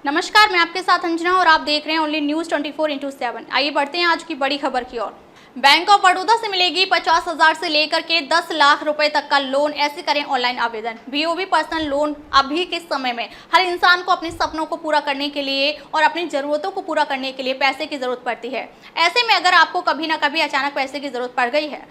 नमस्कार, मैं आपके साथ अंजना और आप देख रहे हैं ओनली न्यूज 24/7। आइए बढ़ते हैं आज की बड़ी खबर की ओर। बैंक ऑफ बड़ौदा से मिलेगी 50,000 से लेकर के 10 लाख रुपए तक का लोन। ऐसे करें ऑनलाइन आवेदन। बीओबी पर्सनल लोन अभी के समय में हर इंसान को अपने सपनों को पूरा करने के लिए और अपनी जरूरतों को पूरा करने के लिए पैसे की जरूरत पड़ती है। ऐसे में अगर आपको कभी ना कभी अचानक पैसे की जरूरत पड़ गई है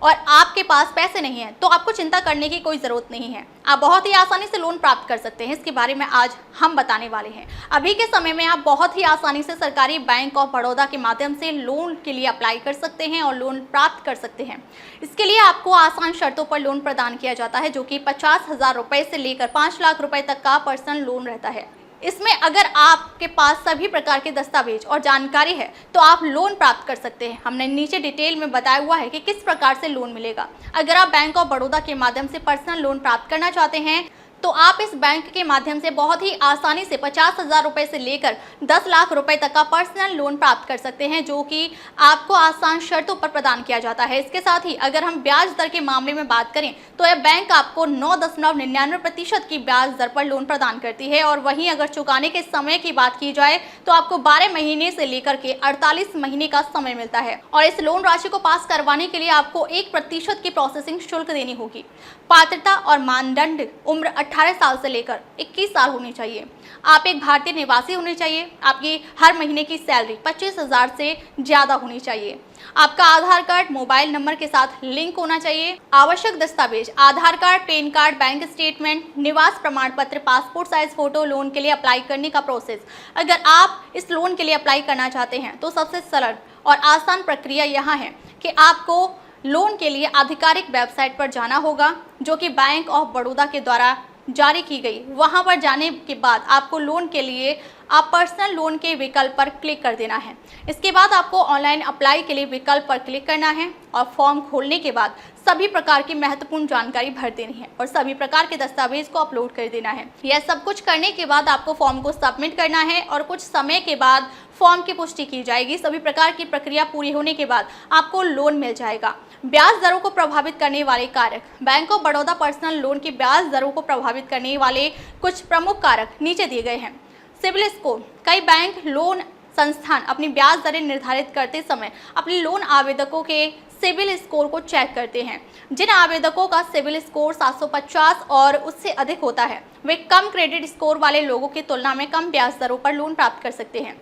और आपके पास पैसे नहीं है तो आपको चिंता करने की कोई ज़रूरत नहीं है। आप बहुत ही आसानी से लोन प्राप्त कर सकते हैं। इसके बारे में आज हम बताने वाले हैं। अभी के समय में आप बहुत ही आसानी से सरकारी बैंक ऑफ बड़ौदा के माध्यम से लोन के लिए अप्लाई कर सकते हैं और लोन प्राप्त कर सकते हैं। इसके लिए आपको आसान शर्तों पर लोन प्रदान किया जाता है, जो कि 50,000 रुपये से लेकर 5 लाख रुपये तक का पर्सनल लोन रहता है। इसमें अगर आपके पास सभी प्रकार के दस्तावेज और जानकारी है तो आप लोन प्राप्त कर सकते हैं। हमने नीचे डिटेल में बताया हुआ है कि किस प्रकार से लोन मिलेगा। अगर आप बैंक ऑफ बड़ौदा के माध्यम से पर्सनल लोन प्राप्त करना चाहते हैं तो आप इस बैंक के माध्यम से बहुत ही आसानी से 50,000 रुपये से लेकर 10 लाख रुपए तक का पर्सनल लोन प्राप्त कर सकते हैं, जो कि आपको आसान शर्तों पर प्रदान किया जाता है। इसके साथ ही अगर हम ब्याज दर के मामले में बात करें तो यह बैंक आपको 9.99% की ब्याज दर पर लोन प्रदान करती है। और वहीं अगर चुकाने के समय की बात की जाए तो आपको 12 महीने से लेकर के 48 महीने का समय मिलता है। और इस लोन राशि को पास करवाने के लिए आपको 1% की प्रोसेसिंग शुल्क देनी होगी। पात्रता और मानदंड: उम्र 18 साल से लेकर 21 साल होनी चाहिए। आप एक भारतीय निवासी होने चाहिए। आपकी हर महीने की सैलरी 25,000 से ज़्यादा होनी चाहिए। आपका आधार कार्ड मोबाइल नंबर के साथ लिंक होना चाहिए। आवश्यक दस्तावेज: Aadhaar card, PAN card, bank statement, निवास प्रमाण पत्र, पासपोर्ट साइज फोटो। लोन के लिए अप्लाई करने का प्रोसेस: अगर आप इस लोन के लिए अप्लाई करना चाहते हैं तो सबसे सरल और आसान प्रक्रिया यहाँ है कि आपको लोन के लिए आधिकारिक वेबसाइट पर जाना होगा, जो कि बैंक ऑफ बड़ौदा के द्वारा जारी की गई। वहां पर जाने के बाद आपको लोन के लिए आप पर्सनल लोन के विकल्प पर क्लिक कर देना है। इसके बाद आपको ऑनलाइन अप्लाई के लिए विकल्प पर क्लिक करना है और फॉर्म खोलने के बाद सभी प्रकार की महत्वपूर्ण जानकारी भर देनी है और सभी प्रकार के दस्तावेज को अपलोड कर देना है। यह सब कुछ करने के बाद आपको फॉर्म को सबमिट करना है और कुछ समय के बाद फॉर्म की पुष्टि की जाएगी। सभी प्रकार की प्रक्रिया पूरी होने के बाद आपको लोन मिल जाएगा। ब्याज दरों को प्रभावित करने वाले कारक: bank of Baroda personal loan की ब्याज दरों को प्रभावित करने वाले कुछ प्रमुख कारक नीचे दिए गए हैं। सिबिल स्कोर: कई बैंक लोन संस्थान अपनी ब्याज दरें निर्धारित करते समय अपने लोन आवेदकों के सिबिल स्कोर को चेक करते हैं। जिन आवेदकों का सिबिल स्कोर 750 और उससे अधिक होता है वे कम क्रेडिट स्कोर वाले लोगों की तुलना में कम ब्याज दरों पर लोन प्राप्त कर सकते हैं।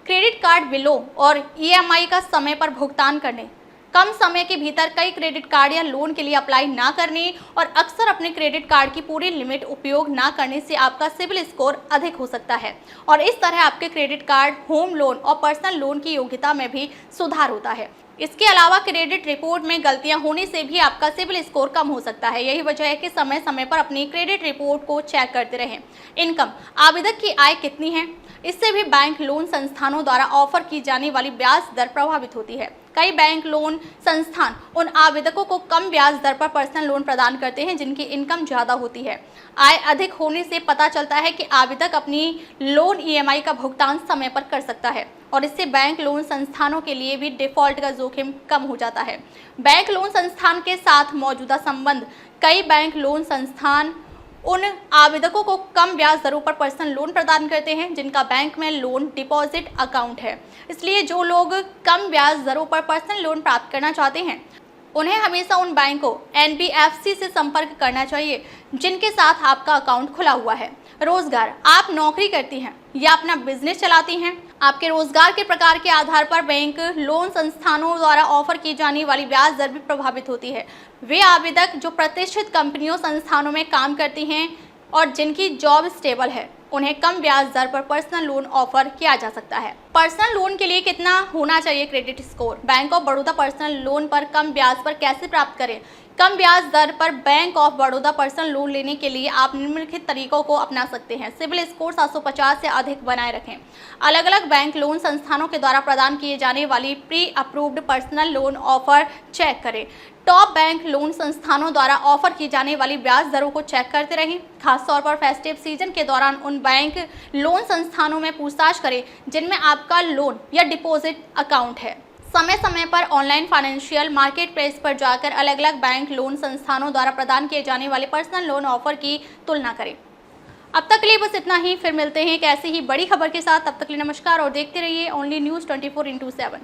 क्रेडिट कार्ड बिलों और ईएमआई का समय पर भुगतान करने: कम समय के भीतर कई क्रेडिट कार्ड या लोन के लिए अप्लाई ना करने और अक्सर अपने क्रेडिट कार्ड की पूरी लिमिट उपयोग ना करने से आपका सिबिल स्कोर अधिक हो सकता है और इस तरह आपके क्रेडिट कार्ड, होम लोन और पर्सनल लोन की योग्यता में भी सुधार होता है। इसके अलावा क्रेडिट रिपोर्ट में गलतियां होने से भी आपका सिबिल स्कोर कम हो सकता है। यही वजह है कि समय समय पर अपनी क्रेडिट रिपोर्ट को चेक करते रहें। इनकम: आवेदक की आय कितनी है, इससे भी बैंक लोन संस्थानों द्वारा ऑफर की जाने वाली ब्याज दर प्रभावित होती है। कई बैंक लोन संस्थान उन आवेदकों को कम ब्याज दर पर पर्सनल लोन प्रदान करते हैं जिनकी इनकम ज़्यादा होती है। आय अधिक होने से पता चलता है कि आवेदक अपनी लोन ईएमआई का भुगतान समय पर कर सकता है और इससे बैंक लोन संस्थानों के लिए भी डिफॉल्ट का जोखिम कम हो जाता है। बैंक लोन संस्थान के साथ मौजूदा संबंध: कई बैंक लोन संस्थान उन आवेदकों को कम ब्याज दरों पर पर्सनल लोन प्रदान करते हैं जिनका बैंक में लोन डिपॉजिट अकाउंट है। इसलिए जो लोग कम ब्याज दरों पर पर्सनल लोन प्राप्त करना चाहते हैं उन्हें हमेशा उन बैंकों एनबीएफसी से संपर्क करना चाहिए जिनके साथ आपका अकाउंट खुला हुआ है। रोजगार: आप नौकरी करती हैं या अपना बिजनेस चलाती हैं। आपके रोजगार के प्रकार के आधार पर बैंक लोन संस्थानों द्वारा ऑफर की जाने वाली ब्याज दर भी प्रभावित होती है। वे आवेदक जो प्रतिष्ठित कंपनियों संस्थानों में काम करती हैं और जिनकी जॉब स्टेबल है उन्हें कम ब्याज दर पर पर्सनल लोन ऑफर किया जा सकता है। पर्सनल लोन के लिए कितना होना चाहिए credit score? Bank of Baroda personal loan पर कम ब्याज पर कैसे प्राप्त करें? कम ब्याज दर पर bank of Baroda personal loan लेने के लिए आप निम्नलिखित तरीकों को अपना सकते हैं। सिबिल स्कोर 750 से अधिक बनाए रखें। अलग अलग बैंक लोन संस्थानों के द्वारा प्रदान किए जाने वाली pre approved personal loan offer check करें। टॉप बैंक लोन संस्थानों द्वारा ऑफर की जाने वाली ब्याज दरों को चेक करते रहें। खासतौर पर फेस्टिव सीजन के दौरान उन बैंक लोन संस्थानों में पूछताछ करें जिनमें आपका लोन या डिपॉजिट अकाउंट है। समय समय पर ऑनलाइन फाइनेंशियल मार्केट प्लेस पर जाकर अलग अलग बैंक लोन संस्थानों द्वारा प्रदान किए जाने वाले पर्सनल लोन ऑफर की तुलना करें। अब तक के लिए बस इतना ही, फिर मिलते हैं एक ऐसी ही बड़ी खबर के साथ। तब तक के लिए नमस्कार और देखते रहिए ओनली न्यूज़ 24/7।